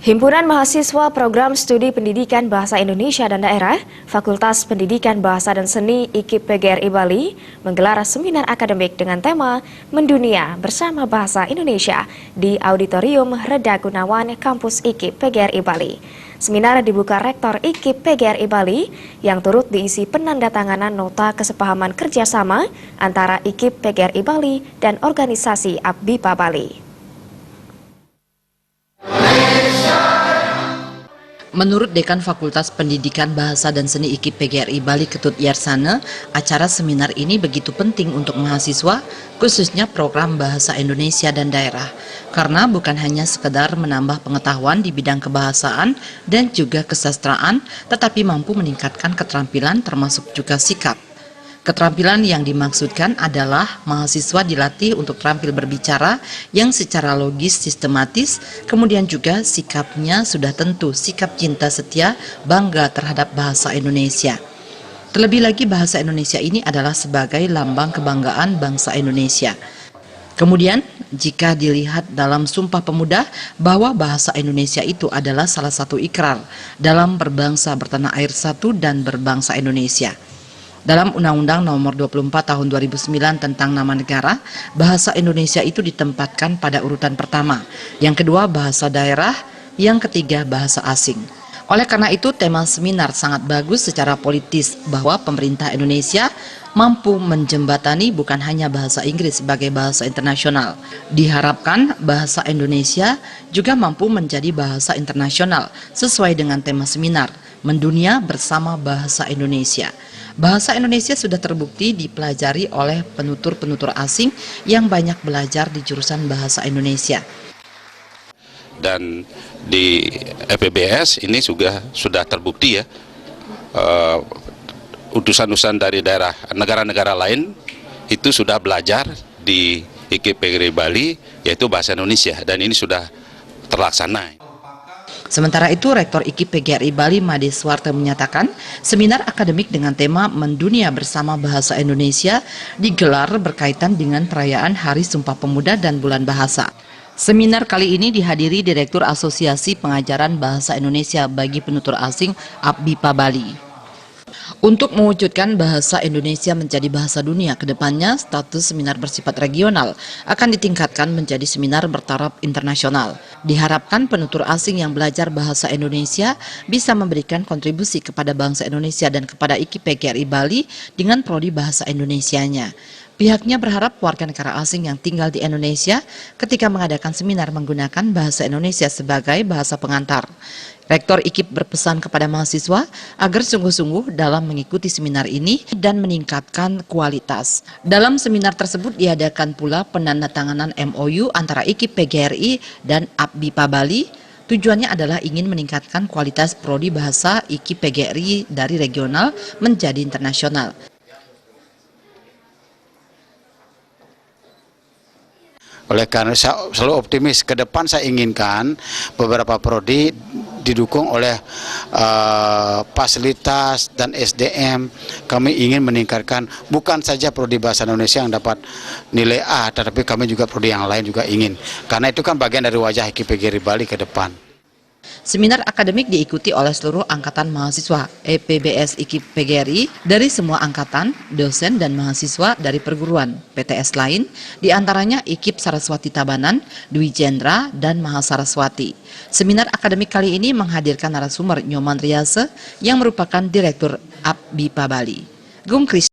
Himpunan Mahasiswa Program Studi Pendidikan Bahasa Indonesia dan Daerah, Fakultas Pendidikan Bahasa dan Seni IKIP PGRI Bali menggelar seminar akademik dengan tema Mendunia Bersama Bahasa Indonesia di Auditorium Reda Gunawan Kampus IKIP PGRI Bali. Seminar dibuka Rektor IKIP PGRI Bali yang turut diisi penandatanganan nota kesepahaman kerjasama antara IKIP PGRI Bali dan organisasi APBIPA Bali. Menurut Dekan Fakultas Pendidikan Bahasa dan Seni IKIP PGRI Bali Ketut Yarsana, acara seminar ini begitu penting untuk mahasiswa, khususnya program Bahasa Indonesia dan Daerah, karena bukan hanya sekedar menambah pengetahuan di bidang kebahasaan dan juga kesastraan, tetapi mampu meningkatkan keterampilan termasuk juga sikap. Keterampilan yang dimaksudkan adalah mahasiswa dilatih untuk terampil berbicara yang secara logis sistematis, kemudian juga sikapnya sudah tentu sikap cinta setia, bangga terhadap bahasa Indonesia. Terlebih lagi bahasa Indonesia ini adalah sebagai lambang kebanggaan bangsa Indonesia. Kemudian, jika dilihat dalam Sumpah Pemuda bahwa bahasa Indonesia itu adalah salah satu ikrar dalam berbangsa bertanah air satu dan berbangsa Indonesia. Dalam Undang-Undang Nomor 24 Tahun 2009 tentang Nama Negara, bahasa Indonesia itu ditempatkan pada urutan pertama, yang kedua bahasa daerah, yang ketiga bahasa asing. Oleh karena itu, tema seminar sangat bagus secara politis bahwa pemerintah Indonesia mampu menjembatani bukan hanya bahasa Inggris sebagai bahasa internasional. Diharapkan bahasa Indonesia juga mampu menjadi bahasa internasional sesuai dengan tema seminar, Mendunia Bersama Bahasa Indonesia. Bahasa Indonesia sudah terbukti dipelajari oleh penutur-penutur asing yang banyak belajar di jurusan bahasa Indonesia. Dan di FEBS ini juga sudah terbukti ya, utusan-utusan dari daerah negara-negara lain itu sudah belajar di IKIP PGRI Bali yaitu bahasa Indonesia, dan ini sudah terlaksana. Sementara itu, Rektor IKIP PGRI Bali Made Suwarte menyatakan seminar akademik dengan tema Mendunia Bersama Bahasa Indonesia digelar berkaitan dengan perayaan Hari Sumpah Pemuda dan Bulan Bahasa. Seminar kali ini dihadiri Direktur Asosiasi Pengajaran Bahasa Indonesia bagi Penutur Asing APBIPA Bali. Untuk mewujudkan bahasa Indonesia menjadi bahasa dunia, kedepannya status seminar bersifat regional akan ditingkatkan menjadi seminar bertaraf internasional. Diharapkan penutur asing yang belajar bahasa Indonesia bisa memberikan kontribusi kepada bangsa Indonesia dan kepada IKIP PGRI Bali dengan prodi bahasa Indonesianya. Pihaknya berharap warga negara asing yang tinggal di Indonesia ketika mengadakan seminar menggunakan bahasa Indonesia sebagai bahasa pengantar. Rektor IKIP berpesan kepada mahasiswa agar sungguh-sungguh dalam mengikuti seminar ini dan meningkatkan kualitas. Dalam seminar tersebut diadakan pula penandatanganan MOU antara IKIP PGRI dan APBIPA Bali. Tujuannya adalah ingin meningkatkan kualitas prodi bahasa IKIP PGRI dari regional menjadi internasional. Oleh karena saya selalu optimis, ke depan saya inginkan beberapa prodi didukung oleh fasilitas dan SDM. Kami ingin meningkatkan bukan saja prodi bahasa Indonesia yang dapat nilai A, tetapi kami juga prodi yang lain juga ingin. Karena itu kan bagian dari wajah IKIP PGRI Bali ke depan. Seminar akademik diikuti oleh seluruh angkatan mahasiswa EPBS IKIP PGRI dari semua angkatan, dosen dan mahasiswa dari perguruan PTS lain, diantaranya IKIP Saraswati Tabanan, Dwi Jendra, dan Mahasaraswati. Seminar akademik kali ini menghadirkan narasumber Nyoman Riase yang merupakan Direktur APBIPA Bali.